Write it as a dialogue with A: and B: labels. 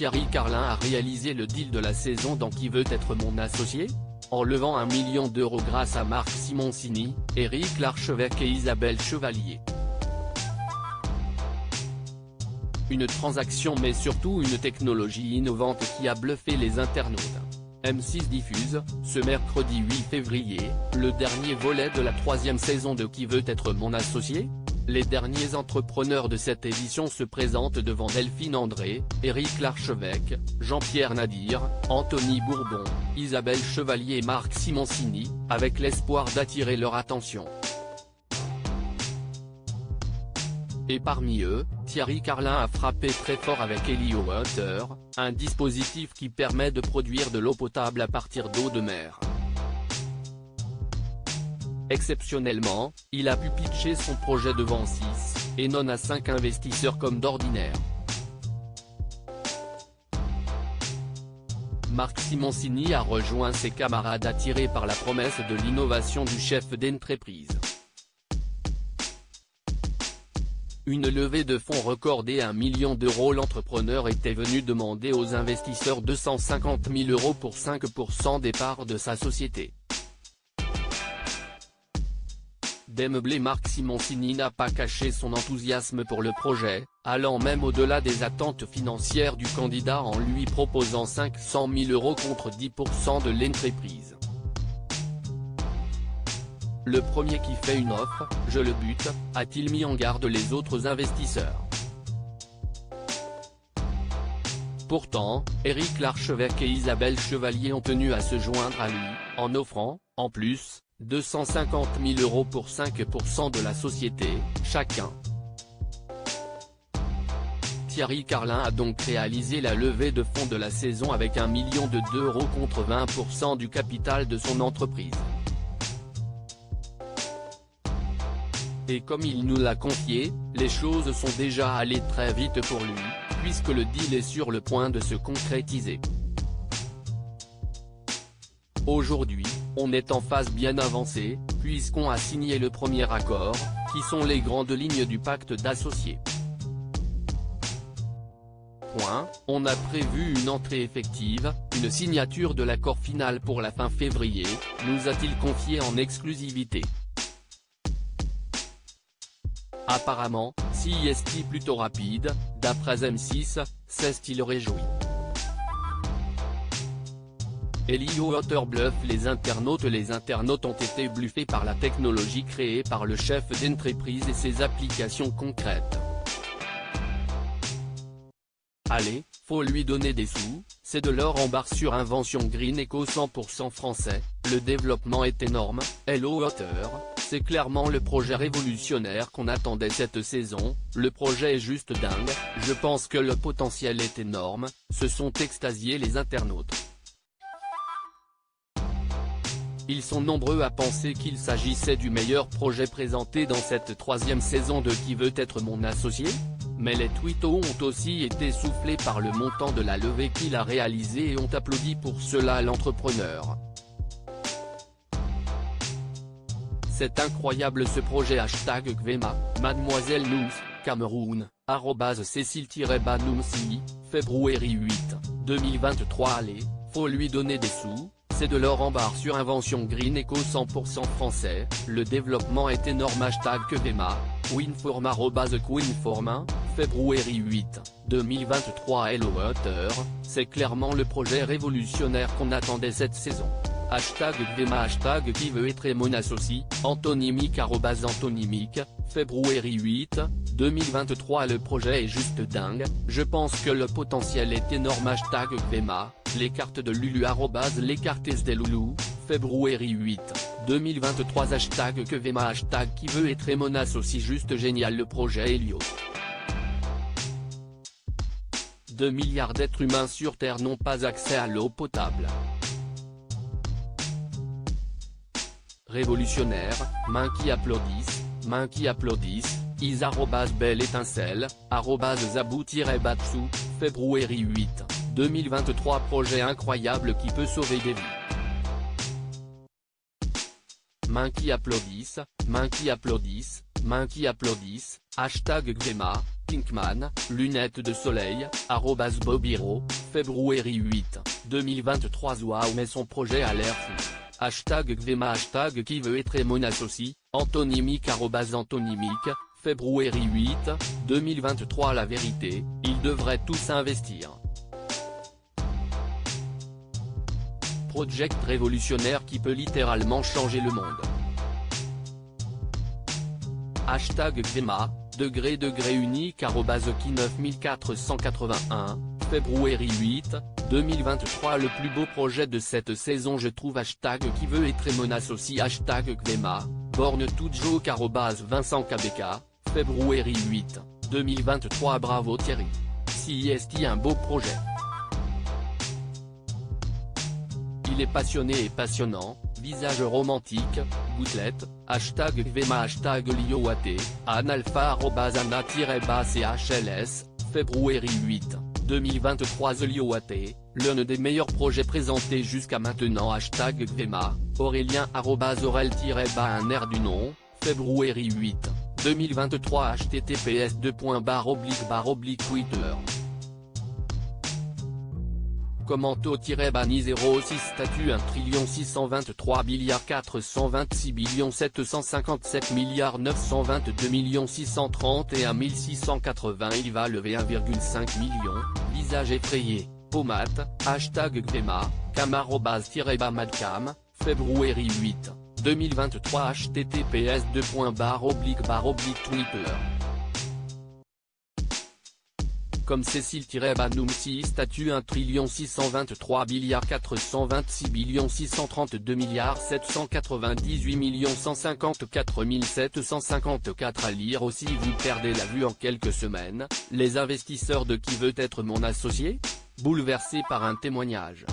A: Thierry Carlin a réalisé le deal de la saison dans Qui veut être mon associé ? En levant 1 million d'euros grâce à Marc Simoncini, Éric Larchevêque et Isabelle Chevalier. Une transaction mais surtout une technologie innovante qui a bluffé les internautes. M6 diffuse, ce mercredi 8 février, le dernier volet de la 3e saison de Qui veut être mon associé ? Les derniers entrepreneurs de cette édition se présentent devant Delphine André, Éric Larchevêque, Jean-Pierre Nadir, Anthony Bourbon, Isabelle Chevalier et Marc Simoncini, avec l'espoir d'attirer leur attention. Et parmi eux, Thierry Carlin a frappé très fort avec Helio Water, un dispositif qui permet de produire de l'eau potable à partir d'eau de mer. Exceptionnellement, il a pu pitcher son projet devant 6, et non à 5 investisseurs comme d'ordinaire. Marc Simoncini a rejoint ses camarades attirés par la promesse de l'innovation du chef d'entreprise. Une levée de fonds recordée à 1 million d'euros. L'entrepreneur était venu demander aux investisseurs 250 000 € pour 5% des parts de sa société. Démeublé, Marc Simoncini n'a pas caché son enthousiasme pour le projet, allant même au-delà des attentes financières du candidat en lui proposant 500 000 € contre 10% de l'entreprise. Le premier qui fait une offre, je le bute, a-t-il mis en garde les autres investisseurs. Pourtant, Éric Larchevêque et Isabelle Chevalier ont tenu à se joindre à lui, en offrant, en plus, 250 000 € pour 5% de la société, chacun. Thierry Carlin a donc réalisé la levée de fonds de la saison avec 1 million d'euros contre 20% du capital de son entreprise. Et comme il nous l'a confié, les choses sont déjà allées très vite pour lui, puisque le deal est sur le point de se concrétiser. Aujourd'hui, on est en phase bien avancée, puisqu'on a signé le premier accord, qui sont les grandes lignes du pacte d'associés. On a prévu une entrée effective, une signature de l'accord final pour la fin février, nous a-t-il confié en exclusivité. Apparemment, si est plutôt rapide, d'après M6, s'est-il réjoui. Helio Water bluffe les internautes. Les internautes ont été bluffés par la technologie créée par le chef d'entreprise et ses applications concrètes. Allez, faut lui donner des sous, c'est de l'or en barre sur Invention Green Eco 100% français, le développement est énorme, Hello Water, c'est clairement le projet révolutionnaire qu'on attendait cette saison, le projet est juste dingue, je pense que le potentiel est énorme, se sont extasiés les internautes. Ils sont nombreux à penser qu'il s'agissait du meilleur projet présenté dans cette 3e saison de Qui veut être mon associé ? Mais les twittos ont aussi été soufflés par le montant de la levée qu'il a réalisée et ont applaudi pour cela l'entrepreneur. C'est incroyable ce projet #Gvema, Mademoiselle Nous, Cameroun, @Cécile-Banoumsi, février 8, 2023. Allez, faut lui donner des sous. C'est de l'or en barre sur Invention Green Eco 100% français, le développement est énorme. #Gvema, Winform @Quinform, février 8, 2023. Hello Water, c'est clairement le projet révolutionnaire qu'on attendait cette saison. #Gvema Qui veut être mon associé, Antonymique @Antonymique, février 8, 2023. Le projet est juste dingue, je pense que le potentiel est énorme. #Gvema, les cartes de Lulu les cartes de Loulou, février 8, 2023. #Gvema Qui veut être mon associé, juste génial le projet Helio. 2 milliards d'êtres humains sur Terre n'ont pas accès à l'eau potable. Révolutionnaire, mains qui applaudissent, is @belle étincelle, @zabou-batsu, février 8, 2023. Projet incroyable qui peut sauver des vies. Mains qui applaudissent, #Gvema, Pinkman, lunettes de soleil, @Bobiro, février 8, 2023. Waouh, mais son projet a l'air fou. #Gvema qui veut être mon associé, antonymique @antonymique, février 8, 2023. La vérité, ils devraient tous investir. Project révolutionnaire qui peut littéralement changer le monde. #Gvema, degré unique @Ki 9481, février 8, 2023. Le plus beau projet de cette saison je trouve. Qui veut être mon associé. #Gvema, borne toute joke @Vincent KBK, février 8, 2023. Bravo Thierry. Si est un beau projet. Il est passionné et passionnant, visage romantique, gouttelette, #Gvema, #Lioat, analpha @ana-CHLS, février 8, 2023. Lioat, l'un des meilleurs projets présentés jusqu'à maintenant. #Gvema, Aurélien @Aurel-un air du nom, février 8, 2023. https://Twitter. Commento-bani 06 statut 1 626 730 627 922 631 il va lever 1,5 million, visage effrayé, pommade, #Gvema, cam@madcam, février 8, 2023. https://Twitter. Comme Cécile-Banoum statut 1 623 426 632 798 154 754 à lire aussi. Vous perdez la vue en quelques semaines, les investisseurs de Qui veut être mon associé ? Bouleversés par un témoignage.